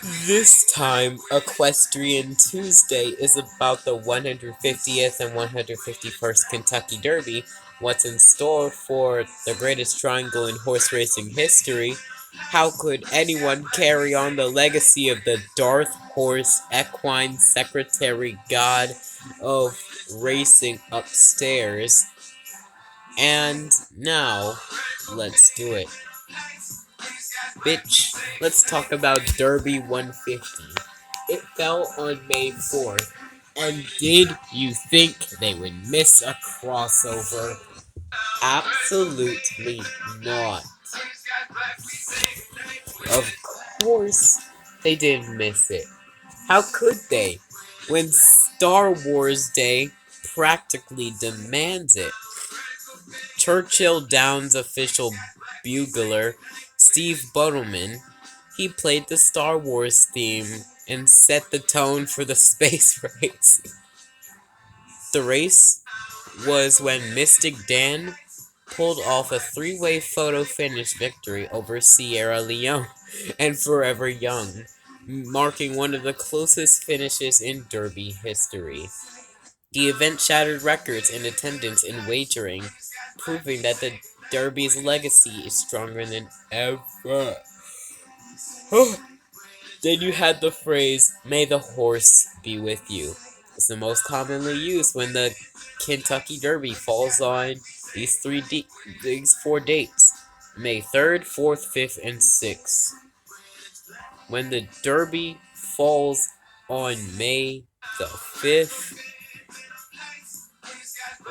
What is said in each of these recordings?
This time, Equestrian Tuesday is about the 150th and 151st Kentucky Derby. What's in store for the greatest triangle in horse racing history? How could anyone carry on the legacy of the Darth Horse Equine Secretary God of Racing upstairs? And now, let's do it. Bitch, let's talk about Derby 150. It fell on May 4th, and did you think they would miss a crossover? Absolutely not. Of course, they didn't miss it. How could they, when Star Wars Day practically demands it? Churchill Downs official bugler Steve Buttleman, he played the Star Wars theme and set the tone for the space race. The race was when Mystic Dan pulled off a three-way photo finish victory over Sierra Leone and Forever Young, marking one of the closest finishes in Derby history. The event shattered records in attendance and wagering, proving that the Derby's legacy is stronger than ever. Then you had the phrase, "May the horse be with you." It's the most commonly used when the Kentucky Derby falls on these four dates: May 3rd, 4th, 5th, and 6th. When the Derby falls on May the 5th,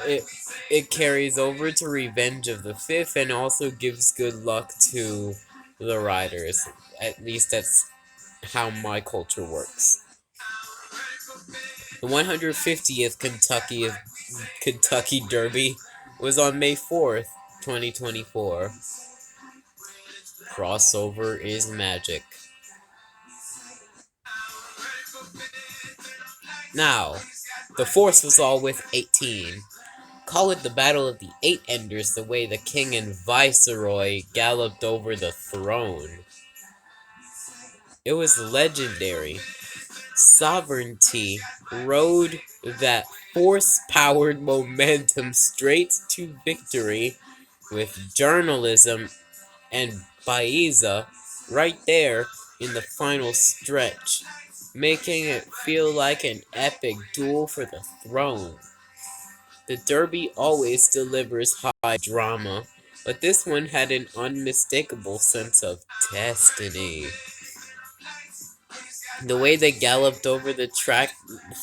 it, it carries over to Revenge of the 5th and also gives good luck to the riders. At least that's how my culture works. The 150th Kentucky Derby was on May 4th, 2024. Crossover is magic. Now, the force was all with 18. Call it the Battle of the Eight Enders, the way the king and viceroy galloped over the throne. It was legendary. Sovereignty rode that force-powered momentum straight to victory with journalism and Baeza right there in the final stretch, making it feel like an epic duel for the throne. The Derby always delivers high drama, but this one had an unmistakable sense of destiny. The way they galloped over the track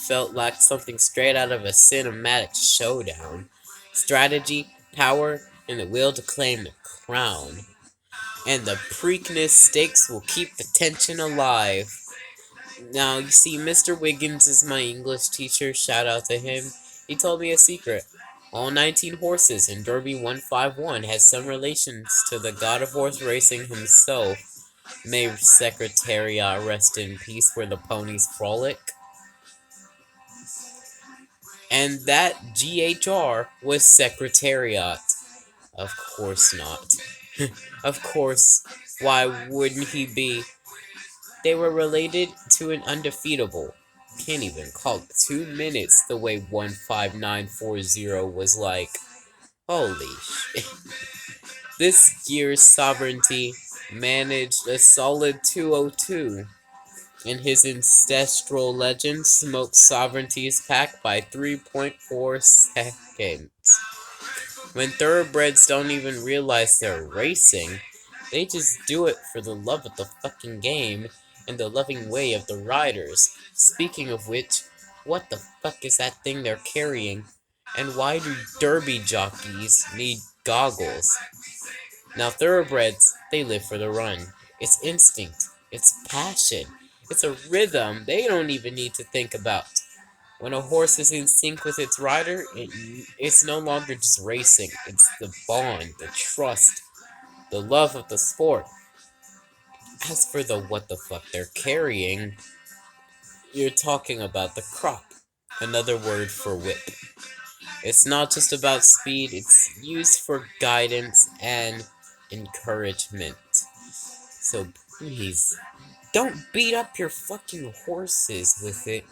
felt like something straight out of a cinematic showdown. Strategy, power, and the will to claim the crown. And the Preakness stakes will keep the tension alive. Now, you see, Mr. Wiggins is my English teacher. Shout out to him. He told me a secret. All 19 horses in Derby 151 has some relations to the god of horse racing himself. May Secretariat rest in peace where the ponies frolic. And that GHR was Secretariat. Of course not. Of course, why wouldn't he be? They were related to an undefeatable. Can't even call it 2 minutes the way 15940 was like. Holy shit. This year's Sovereignty managed a solid 202, and his ancestral legend smoked Sovereignty's pack by 3.4 seconds. When thoroughbreds don't even realize they're racing, they just do it for the love of the fucking game and the loving way of the riders. Speaking of which, what the fuck is that thing they're carrying? And why do derby jockeys need goggles? Now thoroughbreds, they live for the run. It's instinct. It's passion. It's a rhythm they don't even need to think about. When a horse is in sync with its rider, it's no longer just racing. It's the bond, the trust, the love of the sport. As for the what the fuck they're carrying, you're talking about the crop, another word for whip. It's not just about speed, it's used for guidance and encouragement. So Please, don't beat up your fucking horses with it.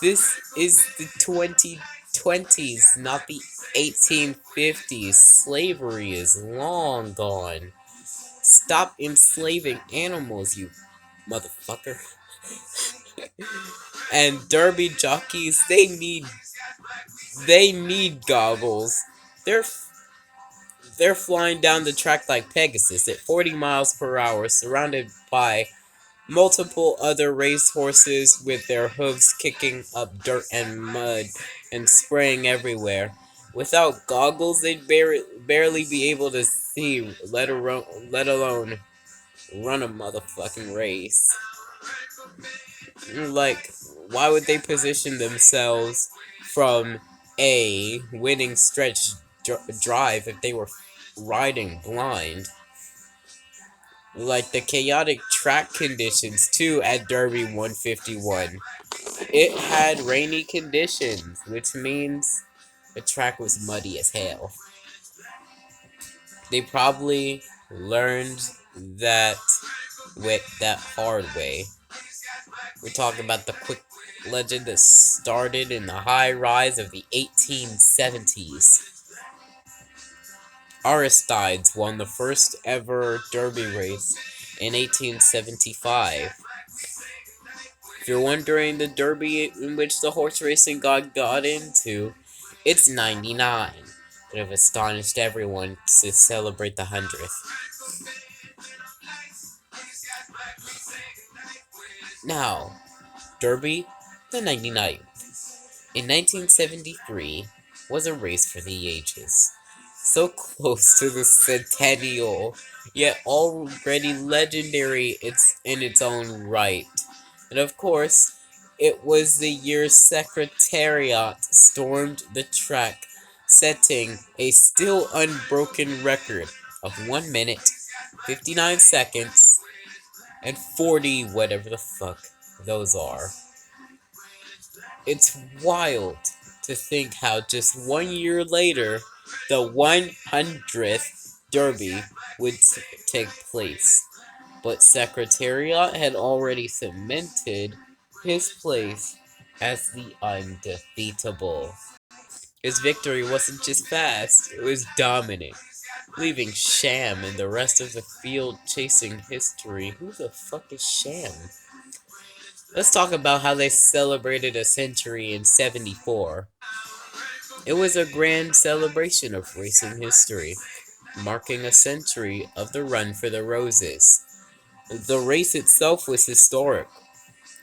This is the 2020s, not the 1850s. Slavery is long gone. Stop enslaving animals, you motherfucker. And derby jockeys, they need goggles. They're they're flying down the track like Pegasus at 40 miles per hour, surrounded by multiple other racehorses with their hooves kicking up dirt and mud and spraying everywhere. Without goggles, they'd barely be able to see, let alone run a motherfucking race. Like, why would they position themselves from a winning stretch drive if they were riding blind? Like the chaotic track conditions too at Derby 151. It had rainy conditions, which means the track was muddy as hell. They probably learned that that hard way. We're talking about the quick legend that started in the high rise of the 1870s. Aristides won the first ever Derby race in 1875. If you're wondering the Derby in which the horse racing god got into, it's 99. Would have astonished everyone to celebrate the 100th. Now, Derby the 99th. In 1973 was a race for the ages. So close to the centennial, yet already legendary in its own right. And of course, it was the year Secretariat stormed the track, setting a still unbroken record of 1 minute, 59 seconds, and 40 whatever the fuck those are. It's wild to think how just 1 year later, the 100th Derby would take place. But Secretariat had already cemented his place as the undefeatable. His victory wasn't just fast, it was dominant, leaving Sham and the rest of the field chasing history. Who the fuck is Sham? Let's talk about how they celebrated a century in 74. It was a grand celebration of racing history, marking a century of the Run for the Roses. The race itself was historic,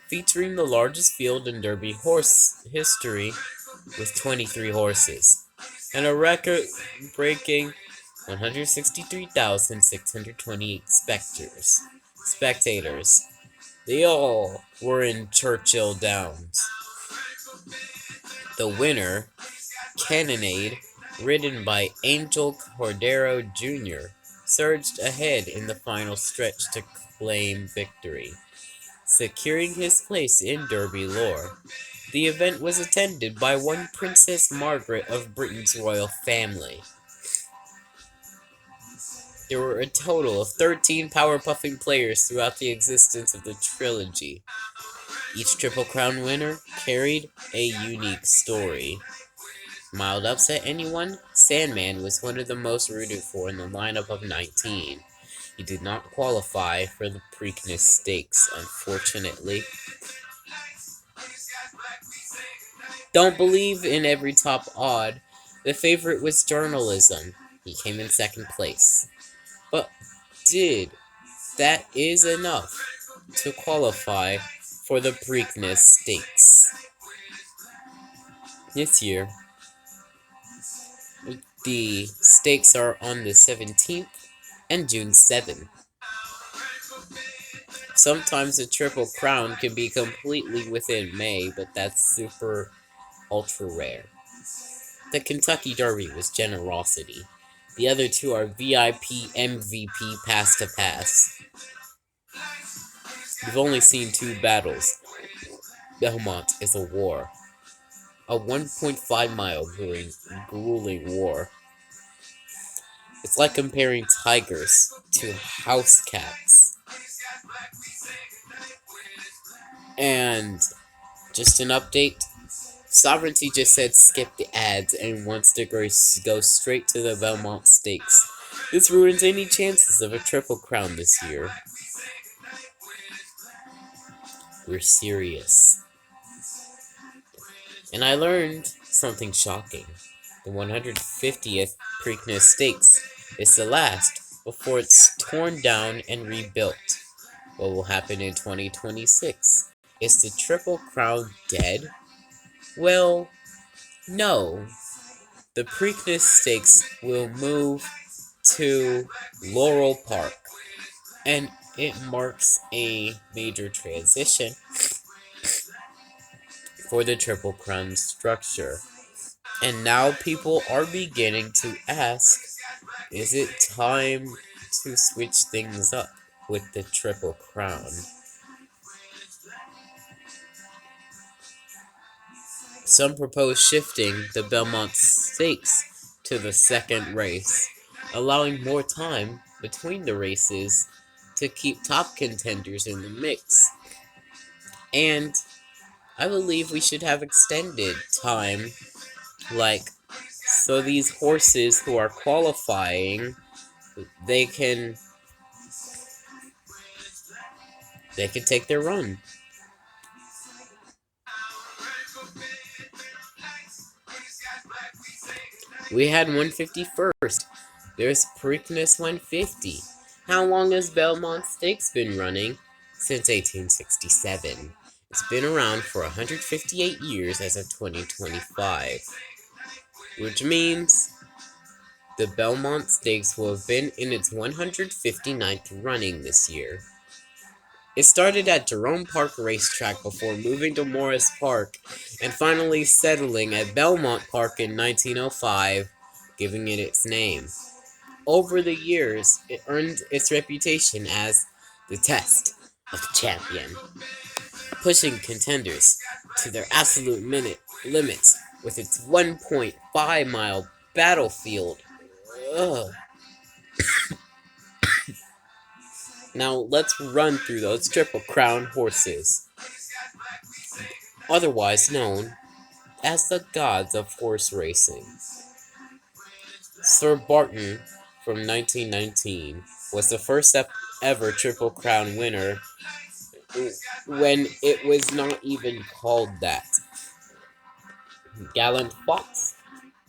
featuring the largest field in Derby horse history with 23 horses, and a record-breaking 163,628 spectators. They all were in Churchill Downs. The winner, Cannonade, ridden by Angel Cordero Jr., surged ahead in the final stretch to claim victory, securing his place in Derby lore. The event was attended by one Princess Margaret of Britain's royal family. There were a total of 13 power-puffing players throughout the existence of the trilogy. Each Triple Crown winner carried a unique story. Mild upset anyone? Sandman was one of the most rooted for in the lineup of 19. He did not qualify for the Preakness Stakes, unfortunately. Don't believe in every top odd. The favorite was Journalism. He came in second place. But that is enough to qualify for the Preakness Stakes. This year, the stakes are on the 17th and June 7th. Sometimes the Triple Crown can be completely within May, but that's super ultra rare. The Kentucky Derby was Generosity. The other two are VIP, MVP, Pass to Pass. You've only seen 2 battles. Belmont is a war. A 1.5-mile grueling war. It's like comparing tigers to house cats. And just an update. Sovereignty just said skip the ads and wants to go straight to the Belmont Stakes. This ruins any chances of a Triple Crown this year. We're serious. And I learned something shocking. The 150th Preakness Stakes is the last before it's torn down and rebuilt. What will happen in 2026? Is the Triple Crown dead? Well, no. The Preakness Stakes will move to Laurel Park, and it marks a major transition for the Triple Crown structure. And now people are beginning to ask, is it time to switch things up with the Triple Crown? Some propose shifting the Belmont Stakes to the second race, allowing more time between the races to keep top contenders in the mix. And I believe we should have extended time, so these horses who are qualifying, they can take their run. We had 151st. There's Preakness 150. How long has Belmont Stakes been running? Since 1867. It's been around for 158 years as of 2025. Which means the Belmont Stakes will have been in its 159th running this year. It started at Jerome Park Racetrack before moving to Morris Park and finally settling at Belmont Park in 1905, giving it its name. Over the years, it earned its reputation as the test of the champion, pushing contenders to their absolute limits with its 1.5-mile battlefield. Ugh. Now let's run through those Triple Crown horses, otherwise known as the gods of horse racing. Sir Barton from 1919 was the first ever Triple Crown winner when it was not even called that. Gallant Fox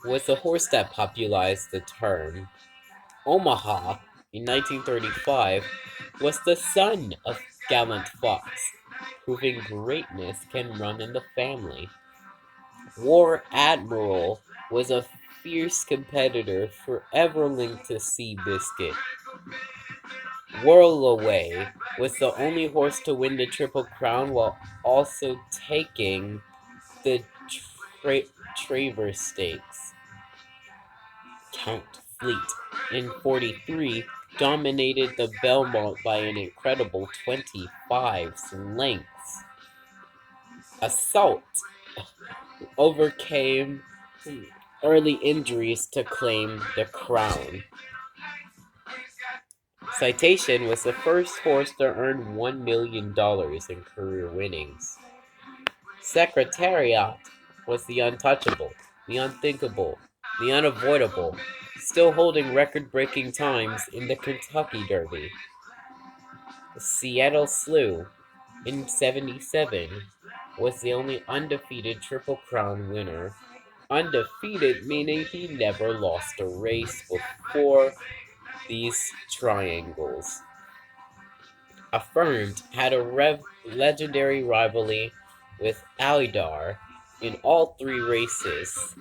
was the horse that popularized the term. Omaha, in 1935, was the son of Gallant Fox, proving greatness can run in the family. War Admiral was a fierce competitor forever linked to Seabiscuit. Whirlaway was the only horse to win the Triple Crown while also taking the Travers Stakes. Count Fleet, in 43, dominated the Belmont by an incredible 25 lengths. Assault overcame early injuries to claim the crown. Citation was the first horse to earn $1 million in career winnings. Secretariat was the untouchable, the unthinkable, the unavoidable, still holding record-breaking times in the Kentucky Derby. The Seattle Slew, in 77, was the only undefeated Triple Crown winner. Undefeated meaning he never lost a race before these triangles. Affirmed had a legendary rivalry with Alydar in all three races.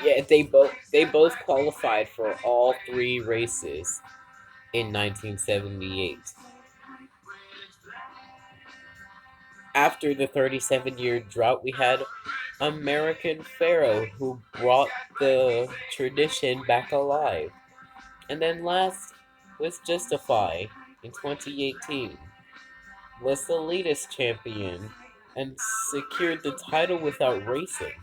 Yeah, they both qualified for all three races in 1978. After the 37-year drought, we had American Pharaoh, who brought the tradition back alive. And then last was Justify in 2018. Was the latest champion and secured the title without racing.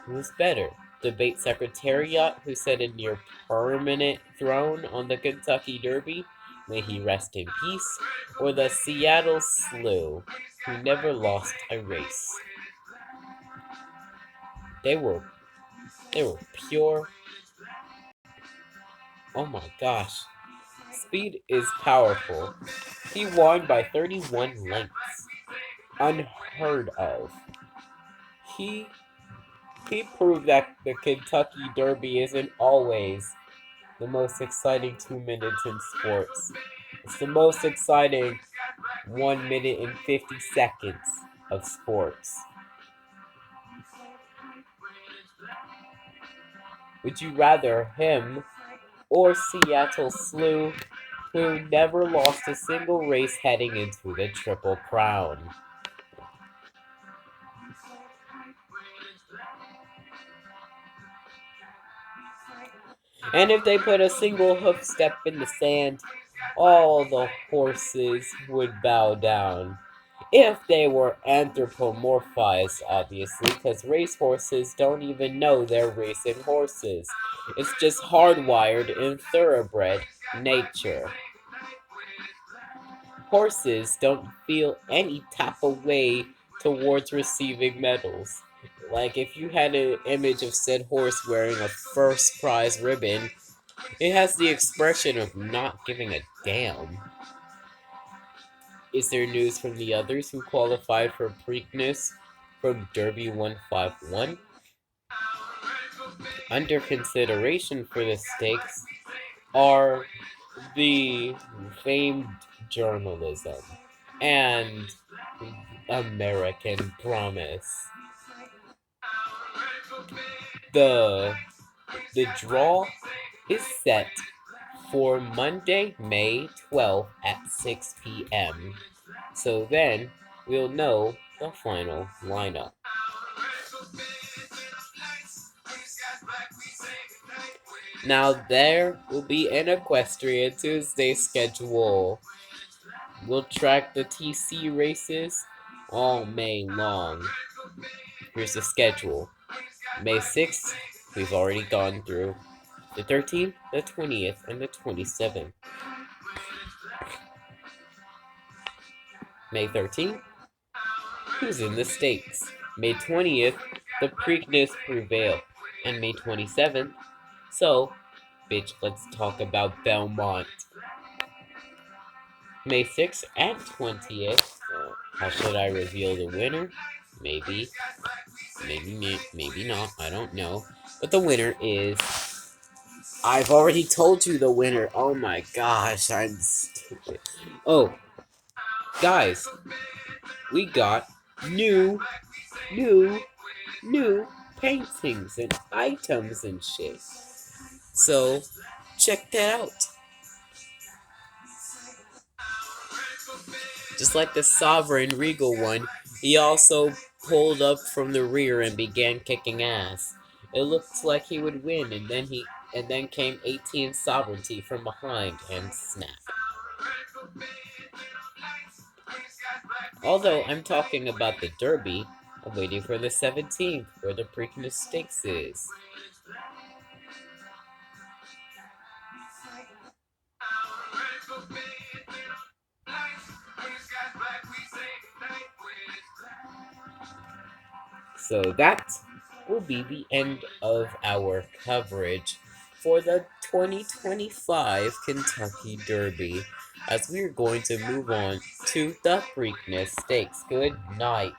Who's better? Debate Secretariat, who set a near permanent throne on the Kentucky Derby, may he rest in peace, or the Seattle Slew, who never lost a race. They were pure. Oh my gosh. Speed is powerful. He won by 31 lengths. Unheard of. He he proved that the Kentucky Derby isn't always the most exciting 2 minutes in sports. It's the most exciting 1 minute and 50 seconds of sports. Would you rather him or Seattle Slew, who never lost a single race heading into the Triple Crown? And if they put a single hoof step in the sand, all the horses would bow down. If they were anthropomorphized, obviously, because racehorses don't even know they're racing horses. It's just hardwired in thoroughbred nature. Horses don't feel any type of way towards receiving medals. Like if you had an image of said horse wearing a first prize ribbon, it has the expression of not giving a damn. Is there news from the others who qualified for Preakness from Derby 151? Under consideration for the stakes are the famed journalism and American Promise. The draw is set for Monday, May 12th at 6 p.m. So then we'll know the final lineup. Now there will be an Equestrian Tuesday schedule. We'll track the TC races all May long. Here's the schedule. May 6th, we've already gone through. The 13th, the 20th, and the 27th. May 13th, who's in the stakes? May 20th, the Preakness Prevail. And May 27th, so, bitch, let's talk about Belmont. May 6th and 20th, how should I reveal the winner? Maybe not, I don't know. But the winner is... I've already told you the winner. Oh my gosh, I'm stupid. Oh, guys, we got new paintings and items and shit. So, check that out. Just like the Sovereign Regal one, he also pulled up from the rear and began kicking ass. It looked like he would win, and then came 18 Sovereignty from behind and snap. Although I'm talking about the Derby, I'm waiting for the 17th, where the Preakness Stakes is. So that will be the end of our coverage for the 2025 Kentucky Derby, as we're going to move on to the Preakness Stakes. Good night.